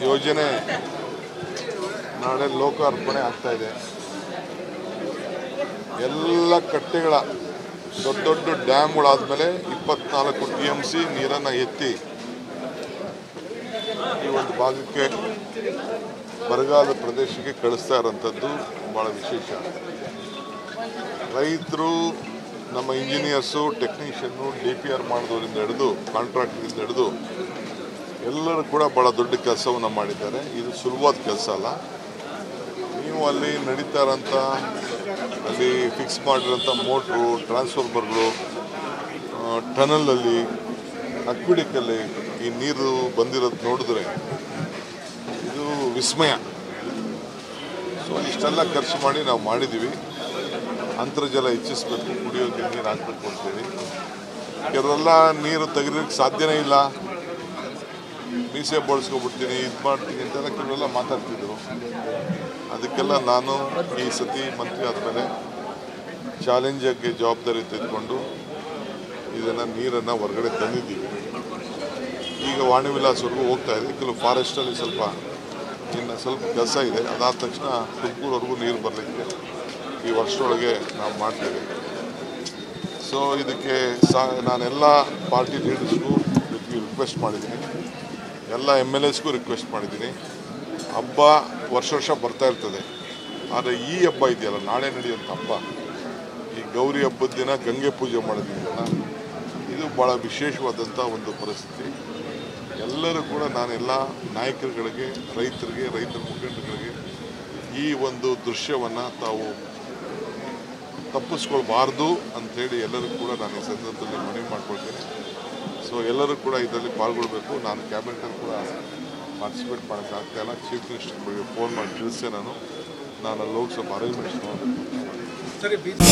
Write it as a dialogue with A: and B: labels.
A: ಯೋಜನೆ ನಾಳೆ ಲೋಕಾರ್ಪಣೆ ಆಗ್ತಾ ಇದೆ. ಎಲ್ಲ ಕಟ್ಟೆಗಳ ದೊಡ್ಡ ದೊಡ್ಡ ಡ್ಯಾಮ್ಗಳಾದಮೇಲೆ 24 TMC ನೀರನ್ನು ಎತ್ತಿ ಈ ಒಂದು ಭಾಗಕ್ಕೆ ಬರಗಾಲದ ಪ್ರದೇಶಕ್ಕೆ ಕಳಿಸ್ತಾ ಇರೋಂಥದ್ದು ಭಾಳ ವಿಶೇಷ. ರೈತರು, ನಮ್ಮ ಇಂಜಿನಿಯರ್ಸು, ಟೆಕ್ನಿಷಿಯನ್ನು, DPR ಮಾಡಿದವರಿಂದ ಹಿಡಿದು ಕಾಂಟ್ರಾಕ್ಟರಿಂದ ಹಿಡಿದು ಎಲ್ಲರೂ ಕೂಡ ಭಾಳ ದೊಡ್ಡ ಕೆಲಸವನ್ನು ಮಾಡಿದ್ದಾರೆ. ಇದು ಸುಲಭವಾದ ಕೆಲಸ ಅಲ್ಲ. ನೀವು ಅಲ್ಲಿ ನಡೀತಾ ಇರೋಂಥ ಅಲ್ಲಿ ಫಿಕ್ಸ್ ಮಾಡಿರೋಂಥ ಮೋಟ್ರು, ಟ್ರಾನ್ಸ್ಫಾರ್ಮರ್ಗಳು, ಟನಲಲ್ಲಿ, ಅಕ್ವಿಡಿಕಲ್ಲಿ ಈ ನೀರು ಬಂದಿರೋದು ನೋಡಿದ್ರೆ ಇದು ವಿಸ್ಮಯ. ಸೊ ಇಷ್ಟೆಲ್ಲ ಖರ್ಚು ಮಾಡಿ ನಾವು ಮಾಡಿದ್ದೀವಿ. ಅಂತರ್ಜಲ ಹೆಚ್ಚಿಸಬೇಕು, ಕುಡಿಯೋಕ್ಕೆ ನೀರು ಹಾಕಬೇಕು ಅಂತೇಳಿ. ಕೆಲವೆಲ್ಲ ನೀರು ತೆಗೆಯೋಕ್ಕೆ ಸಾಧ್ಯನೇ ಇಲ್ಲ, ಮೀಸೆ ಬಳಸ್ಕೊಬಿಡ್ತೀನಿ, ಇದು ಮಾಡ್ತೀನಿ ಅಂತೆಲ್ಲ ಕೆಲವೆಲ್ಲ ಮಾತಾಡ್ತಿದ್ರು. ಅದಕ್ಕೆಲ್ಲ ನಾನು ಈ ಸತಿ ಮಂತ್ರಿ ಆದಮೇಲೆ ಚಾಲೆಂಜಾಗಿ ಜವಾಬ್ದಾರಿ ತೆಗೆದುಕೊಂಡು ಇದನ್ನು ನೀರನ್ನು ಹೊರಗಡೆ ತಂದಿದ್ದೀವಿ. ಈಗ ವಾಣಿ ವಿಲಾಸವರೆಗೂ ಹೋಗ್ತಾ ಇದೆ. ಕೆಲವು ಫಾರೆಸ್ಟಲ್ಲಿ ಇನ್ನು ಸ್ವಲ್ಪ ಕೆಲಸ ಇದೆ. ಅದಾದ ತಕ್ಷಣ ತುಮಕೂರವರೆಗೂ ನೀರು ಬರಲಿಕ್ಕೆ ಈ ವರ್ಷದೊಳಗೆ ನಾವು ಮಾಡ್ತೇವೆ. ಸೊ ಇದಕ್ಕೆ ನಾನೆಲ್ಲ ಪಾರ್ಟಿ ಲೀಡರ್ಸ್ಗೂ ರಿಕ್ವೆಸ್ಟ್ ಮಾಡಿದ್ದೀನಿ, ಎಲ್ಲ MLAಸ್ಗೂ ರಿಕ್ವೆಸ್ಟ್ ಮಾಡಿದ್ದೀನಿ. ಹಬ್ಬ ವರ್ಷ ಬರ್ತಾ ಇರ್ತದೆ. ಆದರೆ ಈ ಹಬ್ಬ ಇದೆಯಲ್ಲ, ನಾಳೆ ನಡೆಯುವಂಥ ಹಬ್ಬ, ಈ ಗೌರಿ ಹಬ್ಬದ ದಿನ ಗಂಗೆ ಪೂಜೆ ಮಾಡೋದಿದೆಯಲ್ಲ, ಇದು ಭಾಳ ವಿಶೇಷವಾದಂಥ ಒಂದು ಪರಿಸ್ಥಿತಿ. ಎಲ್ಲರೂ ಕೂಡ ನಾನೆಲ್ಲ ನಾಯಕರುಗಳಿಗೆ, ರೈತರ ಮುಖಂಡರುಗಳಿಗೆ ಈ ಒಂದು ದೃಶ್ಯವನ್ನು ತಾವು ತಪ್ಪಿಸ್ಕೊಳ್ಬಾರ್ದು ಅಂಥೇಳಿ ಎಲ್ಲರೂ ಕೂಡ ನಾನು ಈ ಸಂದರ್ಭದಲ್ಲಿ ಮನವಿ ಮಾಡ್ಕೊಳ್ತೇನೆ. ಸೊ ಎಲ್ಲರೂ ಕೂಡ ಇದರಲ್ಲಿ ಪಾಲ್ಗೊಳ್ಬೇಕು. ನಾನು ಕ್ಯಾಬಿನೆಟಲ್ಲಿ ಕೂಡ ಪಾರ್ಟಿಸಿಪೇಟ್ ಮಾಡೋಕ್ಕಾಗ್ತಾಯಿಲ್ಲ. ಚೀಫ್ ಮಿನಿಸ್ಟರ್ಗಳಿಗೆ ಫೋನ್ ಮಾಡಿ ತಿಳಿಸೆ ನಾನು ಅಲ್ಲಿ ಹೋಗಿ ಸ್ವಲ್ಪ ಅರೇಂಜ್ಮೆಂಟ್ಸ್ ಮಾಡಬೇಕು.